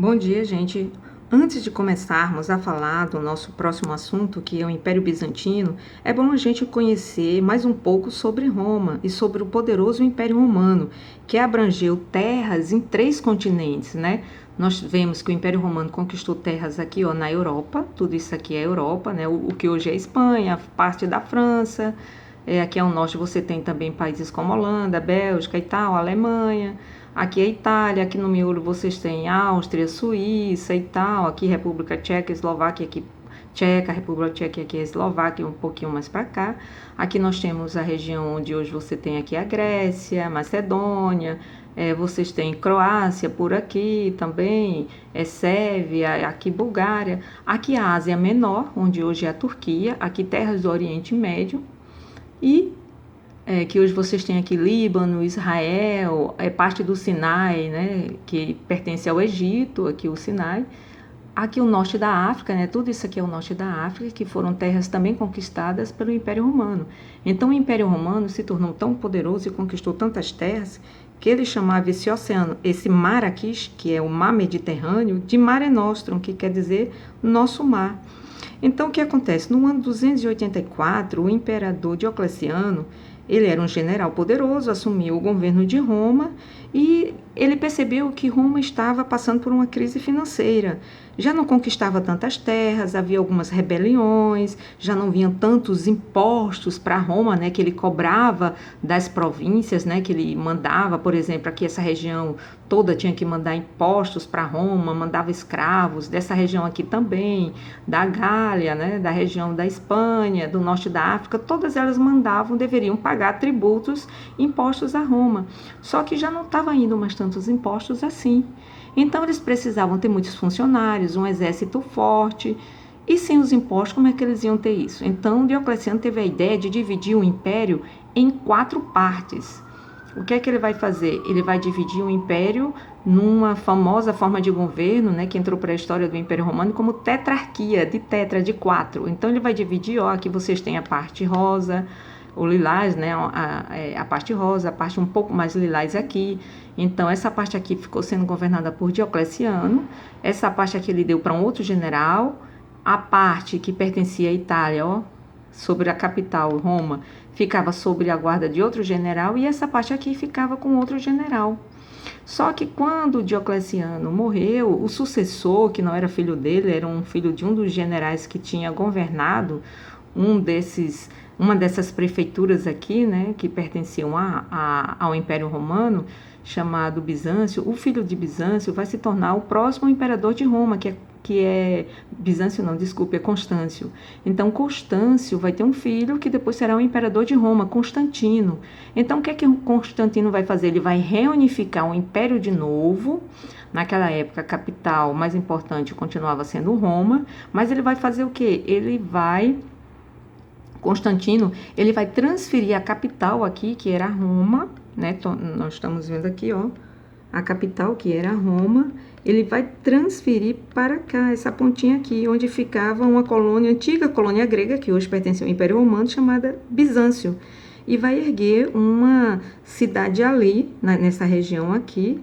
Bom dia, gente. Antes de começarmos a falar do nosso próximo assunto, que é o Império Bizantino, é bom a gente conhecer mais um pouco sobre Roma e sobre o poderoso Império Romano, que abrangeu terras em 3 continentes, né? Nós vemos que o Império Romano conquistou terras aqui, ó, na Europa, tudo isso aqui é Europa, né? O que hoje é Espanha, parte da França. Aqui ao norte você tem também países como Holanda, Bélgica e tal, Alemanha. Aqui é Itália, aqui no miolo vocês têm Áustria, Suíça e tal, aqui República Tcheca, Eslováquia, aqui Tcheca, República Tcheca, aqui é Eslováquia, um pouquinho mais para cá. Aqui nós temos a região onde hoje você tem aqui a Grécia, Macedônia, vocês têm Croácia por aqui também, Sérvia, aqui Bulgária. Aqui a Ásia Menor, onde hoje é a Turquia, aqui terras do Oriente Médio e que hoje vocês têm aqui Líbano, Israel, parte do Sinai, né, que pertence ao Egito, aqui o Sinai. Aqui o norte da África, né, tudo isso aqui é o norte da África, que foram terras também conquistadas pelo Império Romano. Então o Império Romano se tornou tão poderoso e conquistou tantas terras que ele chamava esse oceano, esse mar aqui, que é o mar Mediterrâneo, de Mare Nostrum, que quer dizer nosso mar. Então o que acontece? No ano 284, o imperador Diocleciano, ele era um general poderoso, assumiu o governo de Roma e ele percebeu que Roma estava passando por uma crise financeira. Já não conquistava tantas terras, havia algumas rebeliões, já não vinham tantos impostos para Roma, né, que ele cobrava das províncias, né, que ele mandava, por exemplo, aqui essa região toda tinha que mandar impostos para Roma, mandava escravos, dessa região aqui também, da Gália, né, da região da Espanha, do norte da África, todas elas mandavam, deveriam pagar tributos, impostos a Roma. Só que já não estava indo mais tantos impostos assim. Então eles precisavam ter muitos funcionários, um exército forte, e sem os impostos, como é que eles iam ter isso? Então Diocleciano teve a ideia de dividir o império em 4 partes. O que é que ele vai fazer? Ele vai dividir o império numa famosa forma de governo, né, que entrou para a história do Império Romano como tetrarquia, de tetra, de 4. Então ele vai dividir, ó, aqui vocês têm a parte rosa, o lilás, né, a parte rosa, a parte um pouco mais lilás aqui. Então essa parte aqui ficou sendo governada por Diocleciano, essa parte aqui ele deu para um outro general, a parte que pertencia à Itália, ó, sobre a capital, Roma, ficava sob a guarda de outro general e essa parte aqui ficava com outro general. Só que quando Diocleciano morreu, o sucessor, que não era filho dele, era um filho de um dos generais que tinha governado uma dessas prefeituras aqui, né, que pertenciam ao Império Romano, chamado Bizâncio. O filho de Bizâncio vai se tornar o próximo imperador de Roma, que é Bizâncio não, desculpe, é Constâncio. Então Constâncio vai ter um filho que depois será o imperador de Roma, Constantino. Então o que é que Constantino vai fazer? Ele vai reunificar o império de novo. Naquela época a capital mais importante continuava sendo Roma, mas ele vai fazer o quê? Constantino, ele vai transferir a capital aqui, que era Roma, né? Nós estamos vendo aqui, ó, a capital, que era Roma, ele vai transferir para cá, essa pontinha aqui, onde ficava uma colônia, antiga colônia grega, que hoje pertence ao Império Romano, chamada Bizâncio, e vai erguer uma cidade ali, nessa região aqui,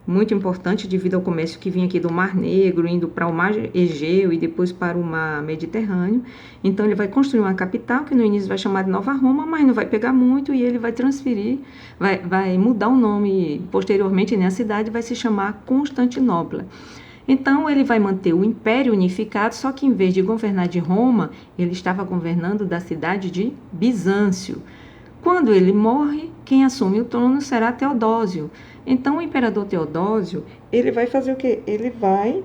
muito importante devido ao comércio que vinha aqui do Mar Negro, indo para o Mar Egeu e depois para o Mar Mediterrâneo. Então ele vai construir uma capital que no início vai chamar de Nova Roma, mas não vai pegar muito e ele vai transferir, vai mudar o nome posteriormente, né? A cidade vai se chamar Constantinopla. Então ele vai manter o Império unificado, só que em vez de governar de Roma, ele estava governando da cidade de Bizâncio. Quando ele morre, quem assume o trono será Teodósio. Então o imperador Teodósio, ele vai fazer o quê? Ele vai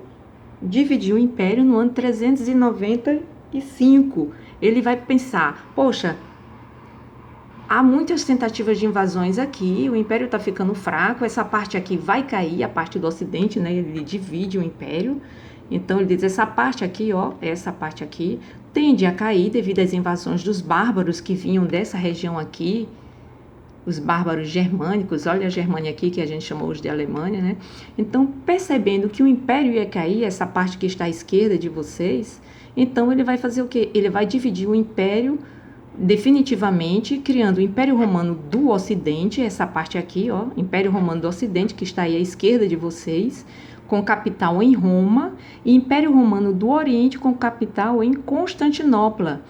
dividir o império no ano 395. Ele vai pensar, poxa, há muitas tentativas de invasões aqui, o império está ficando fraco, essa parte aqui vai cair, a parte do ocidente, né? Ele divide o império. Então ele diz, essa parte aqui, ó, essa parte aqui, tende a cair devido às invasões dos bárbaros que vinham dessa região aqui, os bárbaros germânicos, olha a Germânia aqui, que a gente chamou hoje de Alemanha, né? Então, percebendo que o império ia cair, essa parte que está à esquerda de vocês, então ele vai fazer o quê? Ele vai dividir o império definitivamente, criando o Império Romano do Ocidente, essa parte aqui, ó, Império Romano do Ocidente, que está aí à esquerda de vocês, com capital em Roma, e Império Romano do Oriente com capital em Constantinopla.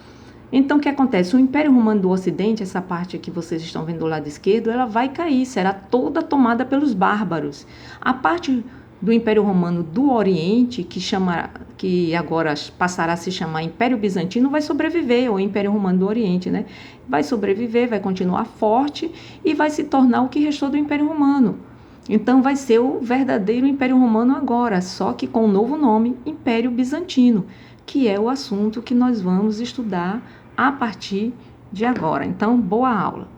Então, o que acontece? O Império Romano do Ocidente, essa parte que vocês estão vendo do lado esquerdo, ela vai cair, será toda tomada pelos bárbaros. A parte do Império Romano do Oriente, que agora passará a se chamar Império Bizantino, vai sobreviver, ou Império Romano do Oriente, né? Vai sobreviver, vai continuar forte e vai se tornar o que restou do Império Romano. Então, vai ser o verdadeiro Império Romano agora, só que com um novo nome, Império Bizantino, que é o assunto que nós vamos estudar a partir de agora. Então, boa aula!